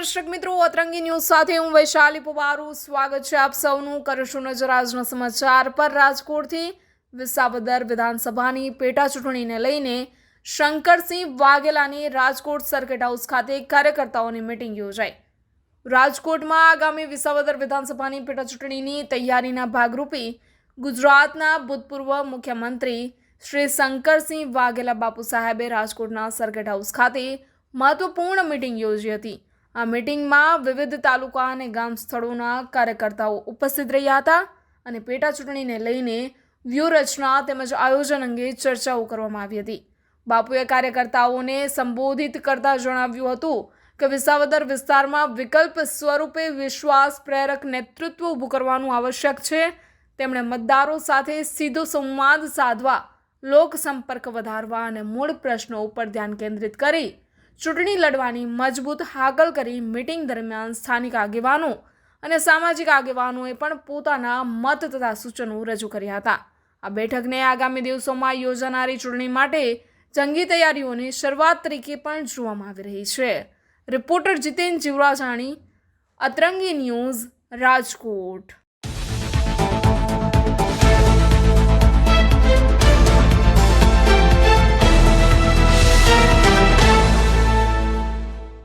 દર્શક મિત્રો, અતરંગી ન્યૂઝ સાથે હું વૈશાલી પુવારું સ્વાગત છે આપ સૌનું. કરીશું નજર આજના સમાચાર પર. રાજકોટથી વિસાવદર વિધાનસભાની પેટા ચૂંટણીને લઈને શંકરસિંહ વાઘેલાની રાજકોટ સર્કિટ હાઉસ ખાતે કાર્યકર્તાઓની મીટિંગ યોજાઈ. રાજકોટમાં આગામી વિસાવદર વિધાનસભાની પેટા ચૂંટણીની તૈયારીના ભાગરૂપે ગુજરાતના ભૂતપૂર્વ મુખ્યમંત્રી શ્રી શંકરસિંહ વાઘેલા બાપુ સાહેબે રાજકોટના સર્કિટ હાઉસ ખાતે મહત્વપૂર્ણ મીટિંગ યોજી હતી. આ મીટિંગમાં વિવિધ તાલુકા અને ગામ સ્થળોના કાર્યકર્તાઓ ઉપસ્થિત રહ્યા હતા અને પેટા ચૂંટણીને લઈને વ્યૂહરચના તેમજ આયોજન અંગે ચર્ચાઓ કરવામાં આવી હતી. બાપુએ કાર્યકર્તાઓને સંબોધિત કરતા જણાવ્યું હતું કે વિસાવદર વિસ્તારમાં વિકલ્પ સ્વરૂપે વિશ્વાસ પ્રેરક નેતૃત્વ ઊભું કરવાનું આવશ્યક છે. તેમણે મતદારો સાથે સીધો સંવાદ સાધવા, લોક સંપર્ક વધારવા અને મૂળ પ્રશ્નો ઉપર ધ્યાન કેન્દ્રિત કરી ચૂંટણી લડવાની મજબૂત હાકલ કરી. મીટિંગ દરમિયાન સ્થાનિક આગેવાનો અને સામાજિક આગેવાનોએ પણ પોતાના મત તથા સૂચનો રજૂ કર્યા હતા. આ બેઠકને આગામી દિવસોમાં યોજાનારી ચૂંટણી માટે જંગી તૈયારીઓની શરૂઆત તરીકે પણ જોવામાં આવી રહી છે. Reporter જીતેન જીવરાજાણી, અતરંગી news, Rajkot.